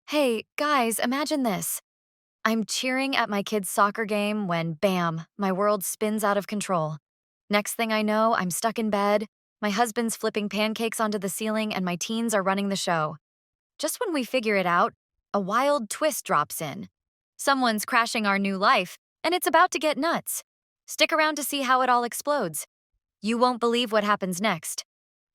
Hey, guys, imagine this. I'm cheering at my kid's soccer game when, bam, my world spins out of control. Next thing I know, I'm stuck in bed, my husband's flipping pancakes onto the ceiling, and my teens are running the show. Just when we figure it out, a wild twist drops in. Someone's crashing our new life, and it's about to get nuts. Stick around to see how it all explodes. You won't believe what happens next.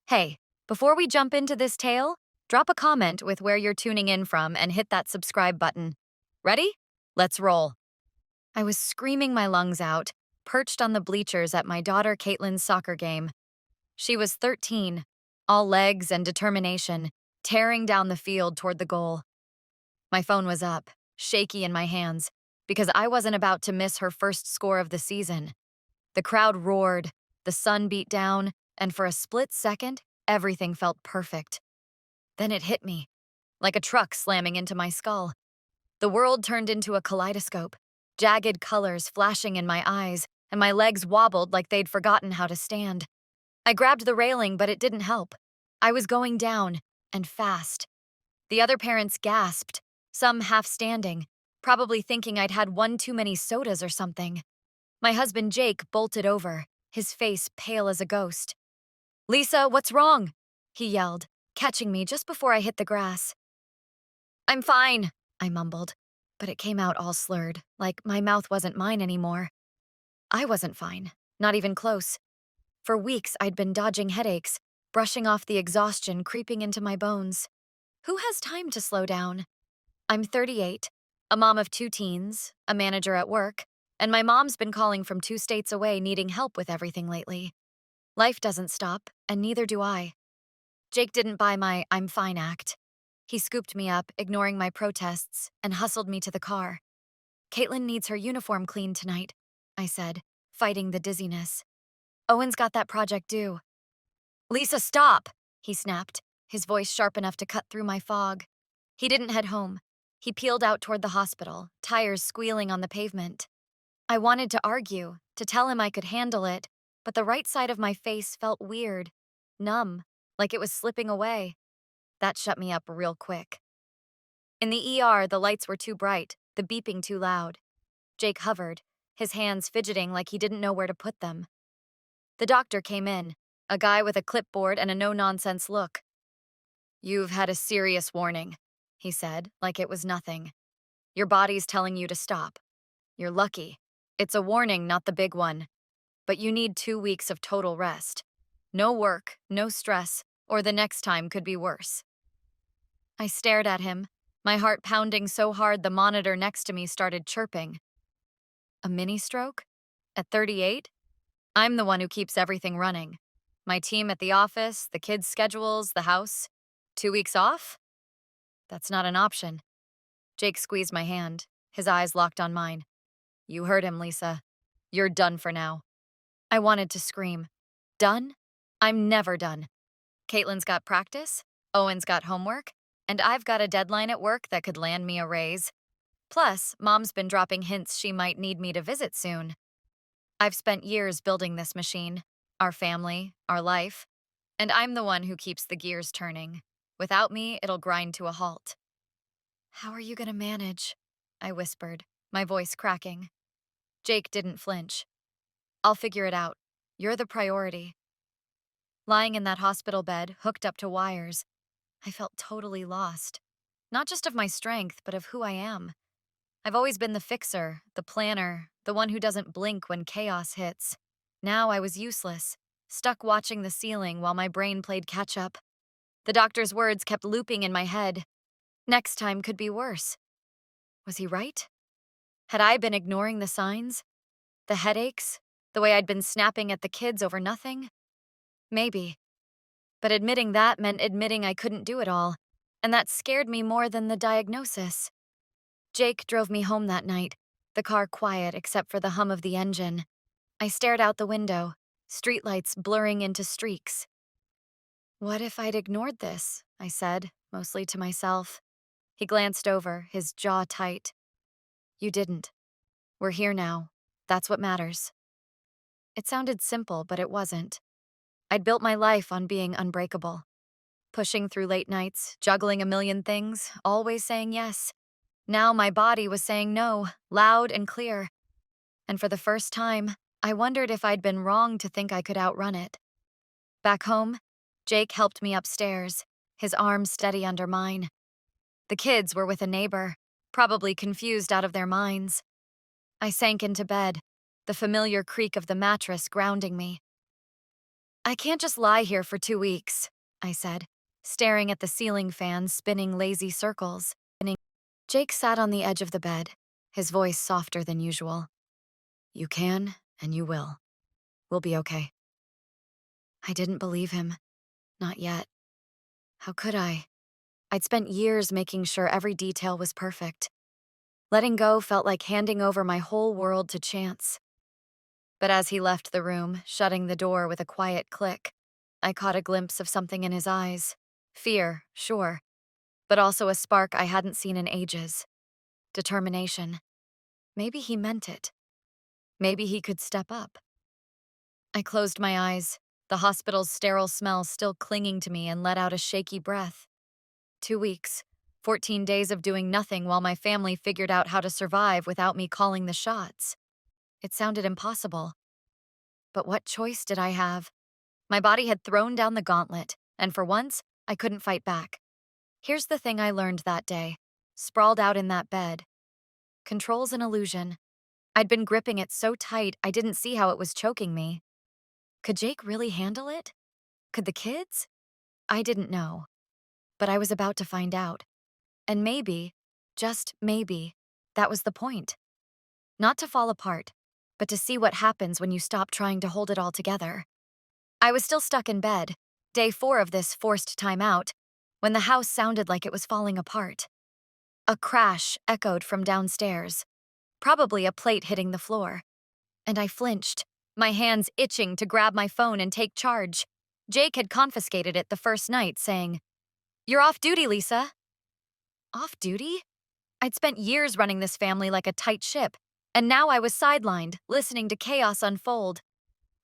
Hey, before we jump into this tale, drop a comment with where you're tuning in from and hit that subscribe button. Ready? Let's roll. I was screaming my lungs out, perched on the bleachers at my daughter Caitlin's soccer game. She was 13, all legs and determination, tearing down the field toward the goal. My phone was up, shaky in my hands, because I wasn't about to miss her first score of the season. The crowd roared, the sun beat down, and for a split second, everything felt perfect. Then it hit me, like a truck slamming into my skull. The world turned into a kaleidoscope, jagged colors flashing in my eyes, and my legs wobbled like they'd forgotten how to stand. I grabbed the railing, but it didn't help. I was going down, and fast. The other parents gasped, some half standing, probably thinking I'd had one too many sodas or something. My husband Jake bolted over, his face pale as a ghost. "Lisa, what's wrong?" he yelled, catching me just before I hit the grass. "I'm fine," I mumbled, but it came out all slurred, like my mouth wasn't mine anymore. I wasn't fine, not even close. For weeks, I'd been dodging headaches, brushing off the exhaustion creeping into my bones. Who has time to slow down? I'm 38, a mom of two teens, a manager at work, and my mom's been calling from 2 states away needing help with everything lately. Life doesn't stop, and neither do I. Jake didn't buy my "I'm fine" act. He scooped me up, ignoring my protests, and hustled me to the car. "Caitlin needs her uniform cleaned tonight," I said, fighting the dizziness. "Owen's got that project due." "Lisa, stop!" he snapped, his voice sharp enough to cut through my fog. He didn't head home. He peeled out toward the hospital, tires squealing on the pavement. I wanted to argue, to tell him I could handle it, but the right side of my face felt weird, numb, like it was slipping away. That shut me up real quick. In the ER, the lights were too bright, the beeping too loud. Jake hovered, his hands fidgeting like he didn't know where to put them. The doctor came in, a guy with a clipboard and a no-nonsense look. "You've had a serious warning," he said, like it was nothing. "Your body's telling you to stop. You're lucky. It's a warning, not the big one. But you need 2 weeks of total rest. No work, no stress, or the next time could be worse." I stared at him, my heart pounding so hard the monitor next to me started chirping. A mini stroke? At 38? I'm the one who keeps everything running. My team at the office, the kids' schedules, the house. 2 weeks off? That's not an option. Jake squeezed my hand, his eyes locked on mine. "You heard him, Lisa. You're done for now." I wanted to scream. Done? I'm never done. Caitlin's got practice, Owen's got homework, and I've got a deadline at work that could land me a raise. Plus, Mom's been dropping hints she might need me to visit soon. I've spent years building this machine, our family, our life, and I'm the one who keeps the gears turning. Without me, it'll grind to a halt. "How are you gonna manage?" I whispered, my voice cracking. Jake didn't flinch. "I'll figure it out. You're the priority." Lying in that hospital bed, hooked up to wires, I felt totally lost. Not just of my strength, but of who I am. I've always been the fixer, the planner, the one who doesn't blink when chaos hits. Now I was useless, stuck watching the ceiling while my brain played catch-up. The doctor's words kept looping in my head. Next time could be worse. Was he right? Had I been ignoring the signs? The headaches? The way I'd been snapping at the kids over nothing? Maybe. But admitting that meant admitting I couldn't do it all, and that scared me more than the diagnosis. Jake drove me home that night, the car quiet except for the hum of the engine. I stared out the window, streetlights blurring into streaks. "What if I'd ignored this?" I said, mostly to myself. He glanced over, his jaw tight. "You didn't. We're here now. That's what matters." It sounded simple, but it wasn't. I'd built my life on being unbreakable. pushing through late nights, juggling a million things, always saying yes. Now my body was saying no, loud and clear. And for the first time, I wondered if I'd been wrong to think I could outrun it. Back home, Jake helped me upstairs, his arms steady under mine. The kids were with a neighbor, probably confused out of their minds. I sank into bed, the familiar creak of the mattress grounding me. I can't just lie here for 2 weeks, I said, staring at the ceiling fan spinning lazy circles. Jake sat on the edge of the bed, his voice softer than usual. You can, and you will. We'll be okay. I didn't believe him. Not yet. How could I? I'd spent years making sure every detail was perfect. Letting go felt like handing over my whole world to chance. But as he left the room, shutting the door with a quiet click, I caught a glimpse of something in his eyes. Fear, sure, but also a spark I hadn't seen in ages. Determination. Maybe he meant it. Maybe he could step up. I closed my eyes, the hospital's sterile smell still clinging to me, and let out a shaky breath. 2 weeks, 14 days of doing nothing while my family figured out how to survive without me calling the shots. It sounded impossible. But what choice did I have? My body had thrown down the gauntlet, and for once, I couldn't fight back. Here's the thing I learned that day, sprawled out in that bed. Control's an illusion. I'd been gripping it so tight I didn't see how it was choking me. Could Jake really handle it? Could the kids? I didn't know. But I was about to find out. And maybe, just maybe, that was the point. Not to fall apart, but to see what happens when you stop trying to hold it all together. I was still stuck in bed, day 4 of this forced time out, when the house sounded like it was falling apart. A crash echoed from downstairs, probably a plate hitting the floor. And I flinched, my hands itching to grab my phone and take charge. Jake had confiscated it the first night, saying, "You're off duty, Lisa." Off duty? I'd spent years running this family like a tight ship, and now I was sidelined, listening to chaos unfold.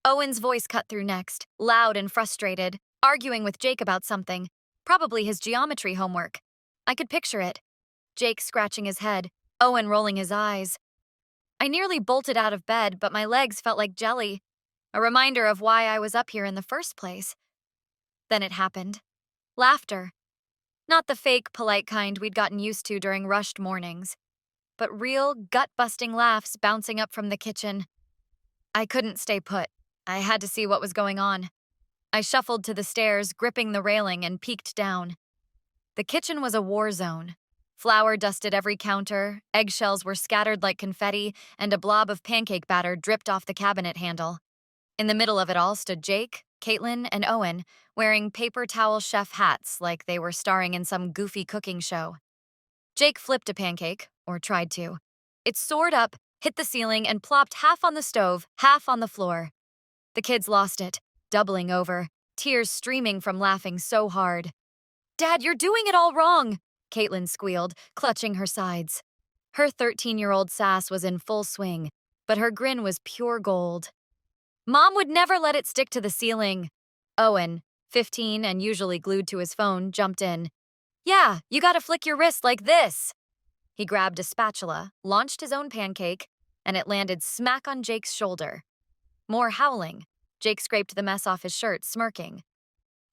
Owen's voice cut through next, loud and frustrated, arguing with Jake about something, probably his geometry homework. I could picture it. Jake scratching his head, Owen rolling his eyes. I nearly bolted out of bed, but my legs felt like jelly, a reminder of why I was up here in the first place. Then it happened. Laughter. Not the fake, polite kind we'd gotten used to during rushed mornings, but real, gut-busting laughs bouncing up from the kitchen. I couldn't stay put. I had to see what was going on. I shuffled to the stairs, gripping the railing, and peeked down. The kitchen was a war zone. Flour dusted every counter, eggshells were scattered like confetti, and a blob of pancake batter dripped off the cabinet handle. In the middle of it all stood Jake, Caitlin, and Owen, wearing paper towel chef hats like they were starring in some goofy cooking show. Jake flipped a pancake, or tried to. It soared up, hit the ceiling, and plopped half on the stove, half on the floor. The kids lost it, doubling over, tears streaming from laughing so hard. "Dad, you're doing it all wrong," Caitlin squealed, clutching her sides. Her 13-year-old sass was in full swing, but her grin was pure gold. "Mom would never let it stick to the ceiling." Owen, 15 and usually glued to his phone, jumped in. "Yeah, you gotta flick your wrist like this." He grabbed a spatula, launched his own pancake, and it landed smack on Jake's shoulder. More howling. Jake scraped the mess off his shirt, smirking.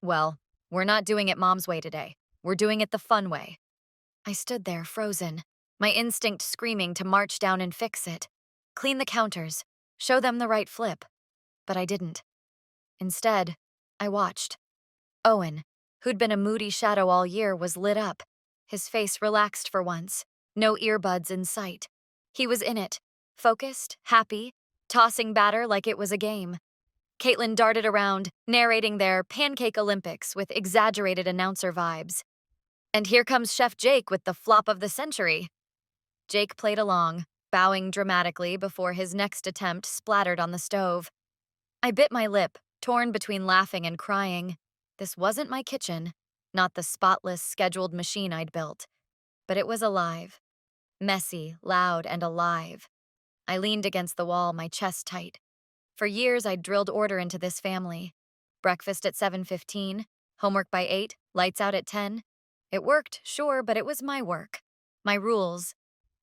"Well, we're not doing it Mom's way today. We're doing it the fun way." I stood there, frozen, my instinct screaming to march down and fix it. Clean the counters, show them the right flip. But I didn't. Instead, I watched. Owen, who'd been a moody shadow all year, was lit up. His face relaxed for once, no earbuds in sight. He was in it, focused, happy, tossing batter like it was a game. Caitlin darted around, narrating their Pancake Olympics with exaggerated announcer vibes. And here comes Chef Jake with the flop of the century. Jake played along, bowing dramatically before his next attempt splattered on the stove. I bit my lip, torn between laughing and crying. This wasn't my kitchen, not the spotless, scheduled machine I'd built. But it was alive. Messy, loud, and alive. I leaned against the wall, my chest tight. For years, I'd drilled order into this family. Breakfast at 7:15, Homework by 8, lights out at 10. It worked, sure, but it was my work. My rules.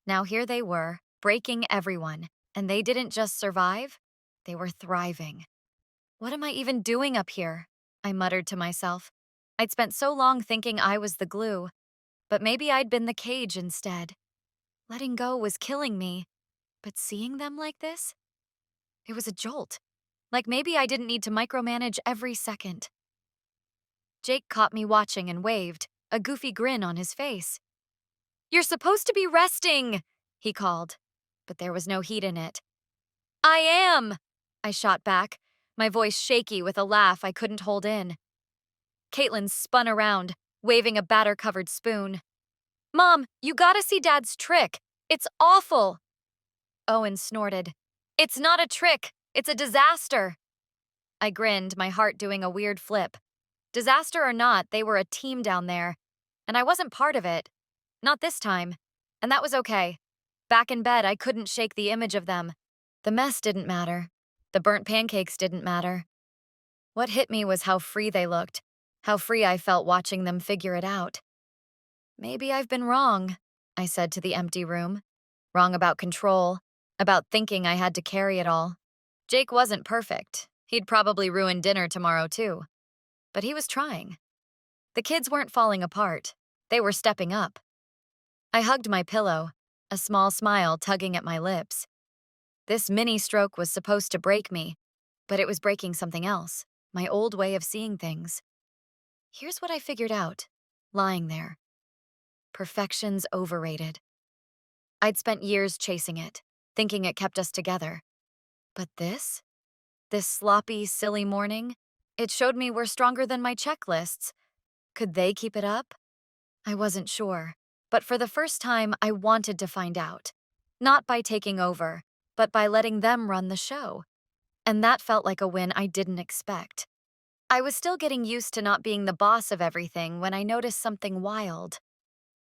Now here they were, breaking everyone. And they didn't just survive, they were thriving. What am I even doing up here? I muttered to myself. I'd spent so long thinking I was the glue, but maybe I'd been the cage instead. Letting go was killing me, but seeing them like this? It was a jolt. Like maybe I didn't need to micromanage every second. Jake caught me watching and waved, a goofy grin on his face. "You're supposed to be resting," he called, but there was no heat in it. "I am," I shot back, my voice shaky with a laugh I couldn't hold in. Caitlin spun around, waving a batter-covered spoon. "Mom, you gotta see Dad's trick. It's awful." Owen snorted. "It's not a trick. It's a disaster." I grinned, my heart doing a weird flip. Disaster or not, they were a team down there, and I wasn't part of it. Not this time. And that was okay. Back in bed, I couldn't shake the image of them. The mess didn't matter. The burnt pancakes didn't matter. What hit me was how free they looked, how free I felt watching them figure it out. "Maybe I've been wrong," I said to the empty room. Wrong about control, about thinking I had to carry it all. Jake wasn't perfect. He'd probably ruin dinner tomorrow, too. But he was trying. The kids weren't falling apart. They were stepping up. I hugged my pillow, a small smile tugging at my lips. This mini stroke was supposed to break me, but it was breaking something else, my old way of seeing things. Here's what I figured out, lying there. Perfection's overrated. I'd spent years chasing it, thinking it kept us together. But this sloppy, silly morning, it showed me we're stronger than my checklists. Could they keep it up? I wasn't sure, but for the first time, I wanted to find out. Not by taking over, but by letting them run the show. And that felt like a win I didn't expect. I was still getting used to not being the boss of everything when I noticed something wild.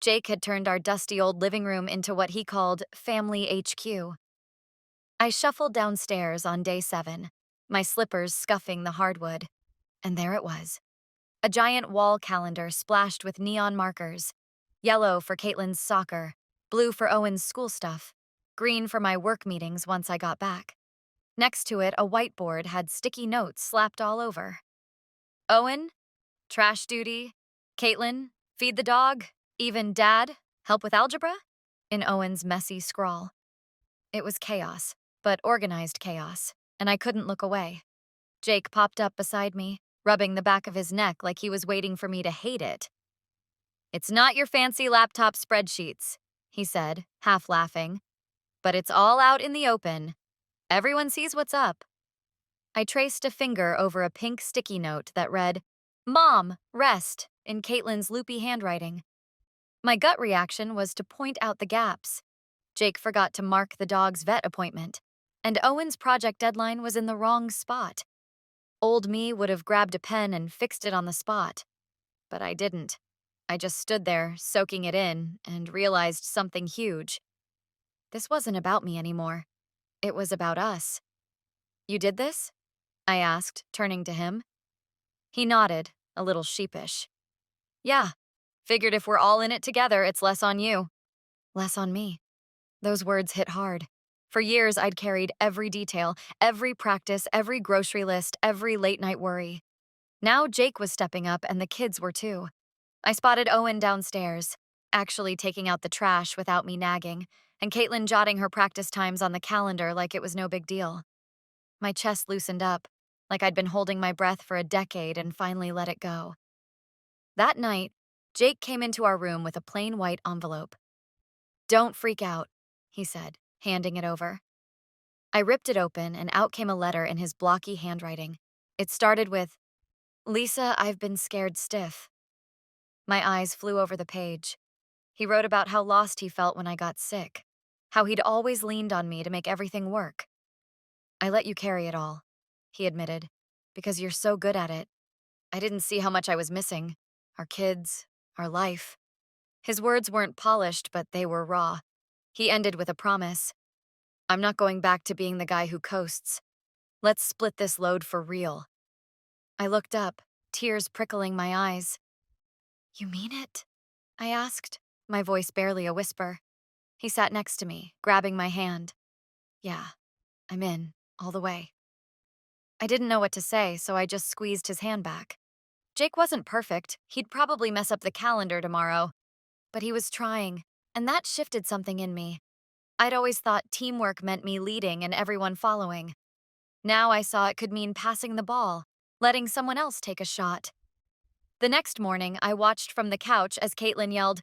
Jake had turned our dusty old living room into what he called Family HQ. I shuffled downstairs on day 7, my slippers scuffing the hardwood. And there it was. A giant wall calendar splashed with neon markers. Yellow for Caitlin's soccer, blue for Owen's school stuff, green for my work meetings once I got back. Next to it, a whiteboard had sticky notes slapped all over. Owen, trash duty. Caitlin, feed the dog. Even Dad, help with algebra? In Owen's messy scrawl. It was chaos, but organized chaos, and I couldn't look away. Jake popped up beside me, rubbing the back of his neck like he was waiting for me to hate it. "It's not your fancy laptop spreadsheets," he said, half laughing. "But it's all out in the open. Everyone sees what's up." I traced a finger over a pink sticky note that read, "Mom, rest," in Caitlin's loopy handwriting. My gut reaction was to point out the gaps. Jake forgot to mark the dog's vet appointment, and Owen's project deadline was in the wrong spot. Old me would have grabbed a pen and fixed it on the spot. But I didn't. I just stood there, soaking it in, and realized something huge. This wasn't about me anymore. It was about us. "You did this?" I asked, turning to him. He nodded, a little sheepish. "Yeah. Figured if we're all in it together, it's less on you." Less on me. Those words hit hard. For years, I'd carried every detail, every practice, every grocery list, every late-night worry. Now Jake was stepping up, and the kids were too. I spotted Owen downstairs, actually taking out the trash without me nagging, and Caitlin jotting her practice times on the calendar like it was no big deal. My chest loosened up, like I'd been holding my breath for a decade and finally let it go. That night, Jake came into our room with a plain white envelope. "Don't freak out," he said, handing it over. I ripped it open, and out came a letter in his blocky handwriting. It started with, "Lisa, I've been scared stiff." My eyes flew over the page. He wrote about how lost he felt when I got sick, how he'd always leaned on me to make everything work. "I let you carry it all," he admitted, "because you're so good at it. I didn't see how much I was missing. Our kids, our life." His words weren't polished, but they were raw. He ended with a promise. "I'm not going back to being the guy who coasts. Let's split this load for real." I looked up, tears prickling my eyes. You mean it? I asked, my voice barely a whisper. He sat next to me, grabbing my hand. Yeah, I'm in, all the way. I didn't know what to say, so I just squeezed his hand back. Jake wasn't perfect. He'd probably mess up the calendar tomorrow. But he was trying, and that shifted something in me. I'd always thought teamwork meant me leading and everyone following. Now I saw it could mean passing the ball, letting someone else take a shot. The next morning, I watched from the couch as Caitlin yelled,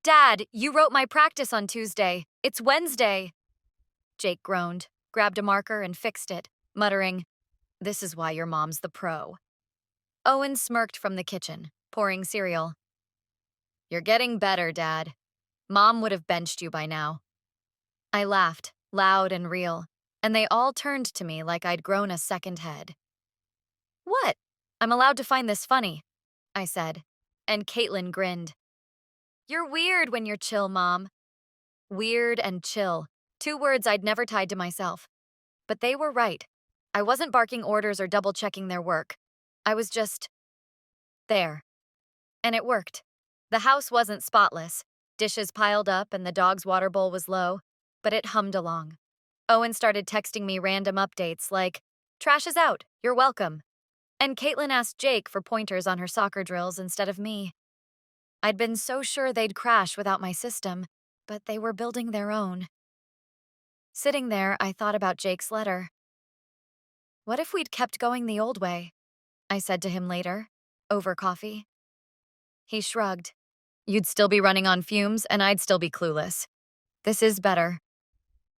"Dad, you wrote my practice on Tuesday. It's Wednesday." Jake groaned, grabbed a marker, and fixed it, muttering, "This is why your mom's the pro." Owen smirked from the kitchen, pouring cereal. "You're getting better, Dad. Mom would have benched you by now." I laughed, loud and real, and they all turned to me like I'd grown a second head. "What? I'm allowed to find this funny," I said, and Caitlin grinned. "You're weird when you're chill, Mom." Weird and chill, two words I'd never tied to myself. But they were right. I wasn't barking orders or double-checking their work. I was just there. And it worked. The house wasn't spotless. Dishes piled up and the dog's water bowl was low, but it hummed along. Owen started texting me random updates like, "Trash is out, you're welcome." And Caitlin asked Jake for pointers on her soccer drills instead of me. I'd been so sure they'd crash without my system, but they were building their own. Sitting there, I thought about Jake's letter. What if we'd kept going the old way? I said to him later, over coffee. He shrugged. You'd still be running on fumes, and I'd still be clueless. This is better.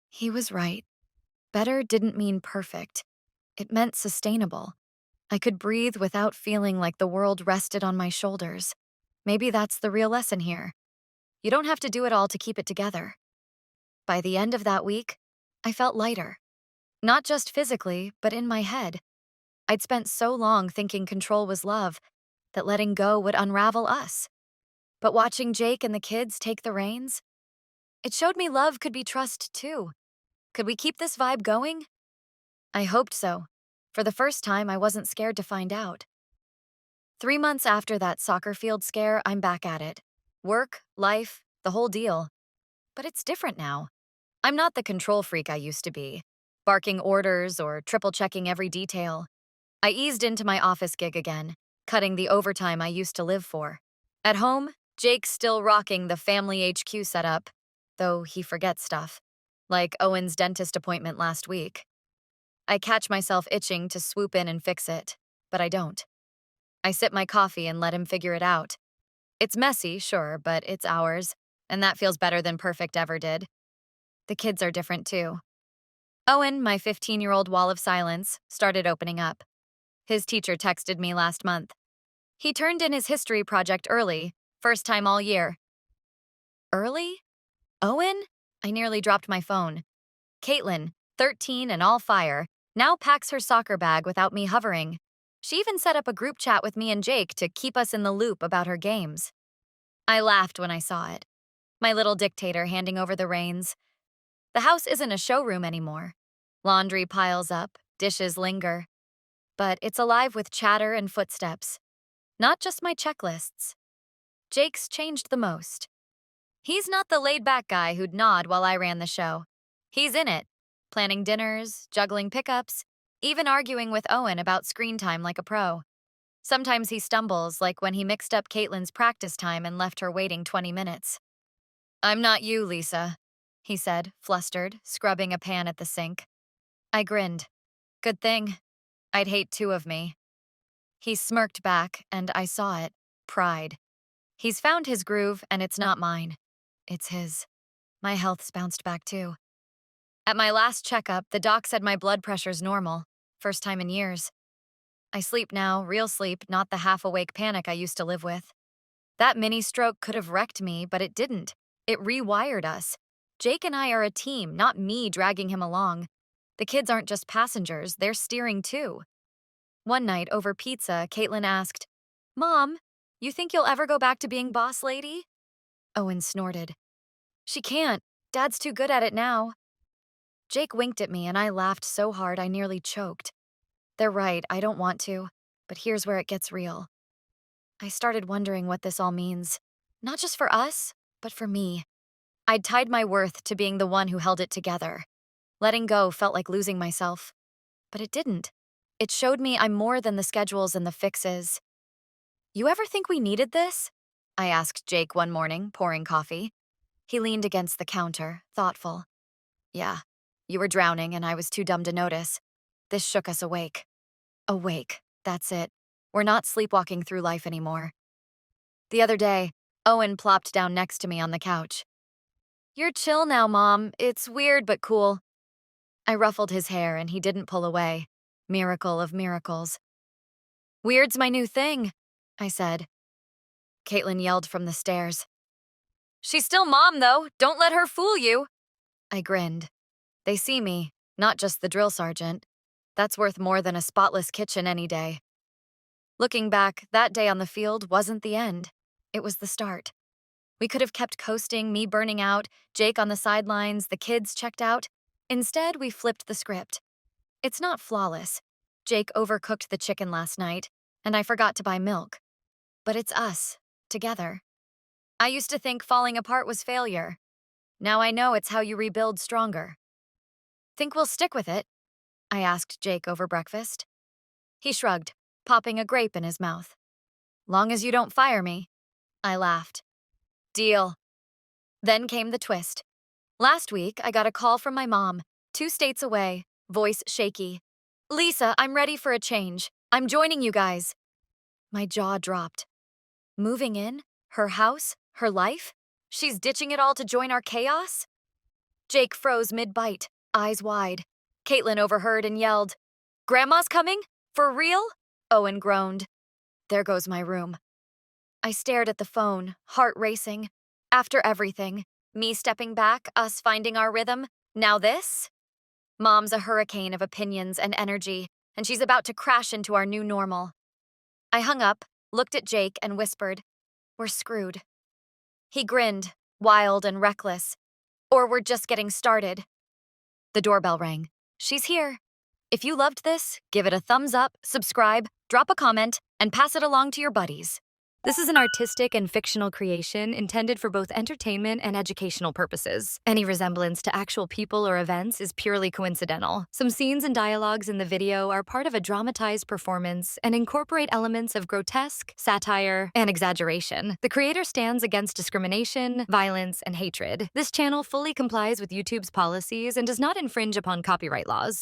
He was right. Better didn't mean perfect. It meant sustainable. I could breathe without feeling like the world rested on my shoulders. Maybe that's the real lesson here. You don't have to do it all to keep it together. By the end of that week, I felt lighter. Not just physically, but in my head. I'd spent so long thinking control was love, that letting go would unravel us. But watching Jake and the kids take the reins, it showed me love could be trust too. Could we keep this vibe going? I hoped so. For the first time, I wasn't scared to find out. 3 months after that soccer field scare, I'm back at it. Work, life, the whole deal. But it's different now. I'm not the control freak I used to be, barking orders or triple-checking every detail. I eased into my office gig again, cutting the overtime I used to live for. At home, Jake's still rocking the family HQ setup, though he forgets stuff, like Owen's dentist appointment last week. I catch myself itching to swoop in and fix it, but I don't. I sip my coffee and let him figure it out. It's messy, sure, but it's ours, and that feels better than perfect ever did. The kids are different too. Owen, my 15-year-old wall of silence, started opening up. His teacher texted me last month. He turned in his history project early, first time all year. Early? Owen? I nearly dropped my phone. Caitlin, 13 and all fire, now packs her soccer bag without me hovering. She even set up a group chat with me and Jake to keep us in the loop about her games. I laughed when I saw it. My little dictator handing over the reins. The house isn't a showroom anymore. Laundry piles up, dishes linger. But it's alive with chatter and footsteps. Not just my checklists. Jake's changed the most. He's not the laid-back guy who'd nod while I ran the show. He's in it, planning dinners, juggling pickups, even arguing with Owen about screen time like a pro. Sometimes he stumbles, like when he mixed up Caitlin's practice time and left her waiting 20 minutes. "I'm not you, Lisa," he said, flustered, scrubbing a pan at the sink. I grinned. Good thing. I'd hate two of me. He smirked back, and I saw it. Pride. He's found his groove, and it's not mine. It's his. My health's bounced back too. At my last checkup, the doc said my blood pressure's normal. First time in years. I sleep now, real sleep, not the half-awake panic I used to live with. That mini stroke could have wrecked me, but it didn't. It rewired us. Jake and I are a team, not me dragging him along. The kids aren't just passengers, they're steering too. One night, over pizza, Caitlin asked, "Mom, you think you'll ever go back to being boss lady?" Owen snorted. "She can't. Dad's too good at it now." Jake winked at me and I laughed so hard I nearly choked. They're right, I don't want to. But here's where it gets real. I started wondering what this all means. Not just for us, but for me. I'd tied my worth to being the one who held it together. Letting go felt like losing myself. But it didn't. It showed me I'm more than the schedules and the fixes. You ever think we needed this? I asked Jake one morning, pouring coffee. He leaned against the counter, thoughtful. Yeah, you were drowning and I was too dumb to notice. This shook us awake. Awake, that's it. We're not sleepwalking through life anymore. The other day, Owen plopped down next to me on the couch. You're chill now, Mom. It's weird but cool. I ruffled his hair and he didn't pull away. Miracle of miracles. Weird's my new thing, I said. Caitlin yelled from the stairs. She's still Mom, though. Don't let her fool you. I grinned. They see me, not just the drill sergeant. That's worth more than a spotless kitchen any day. Looking back, that day on the field wasn't the end. It was the start. We could have kept coasting, me burning out, Jake on the sidelines, the kids checked out. Instead, we flipped the script. It's not flawless. Jake overcooked the chicken last night, and I forgot to buy milk. But it's us, together. I used to think falling apart was failure. Now I know it's how you rebuild stronger. Think we'll stick with it? I asked Jake over breakfast. He shrugged, popping a grape in his mouth. Long as you don't fire me. I laughed. Deal. Then came the twist. Last week, I got a call from my mom, 2 states away, voice shaky. Lisa, I'm ready for a change. I'm joining you guys. My jaw dropped. Moving in? Her house? Her life? She's ditching it all to join our chaos? Jake froze mid-bite, eyes wide. Caitlin overheard and yelled, Grandma's coming? For real? Owen groaned. There goes my room. I stared at the phone, heart racing. After everything, me stepping back, us finding our rhythm, now this? Mom's a hurricane of opinions and energy, and she's about to crash into our new normal. I hung up, looked at Jake, and whispered, We're screwed. He grinned, wild and reckless. Or we're just getting started. The doorbell rang. She's here. If you loved this, give it a thumbs up, subscribe, drop a comment, and pass it along to your buddies. This is an artistic and fictional creation intended for both entertainment and educational purposes. Any resemblance to actual people or events is purely coincidental. Some scenes and dialogues in the video are part of a dramatized performance and incorporate elements of grotesque, satire, and exaggeration. The creator stands against discrimination, violence, and hatred. This channel fully complies with YouTube's policies and does not infringe upon copyright laws.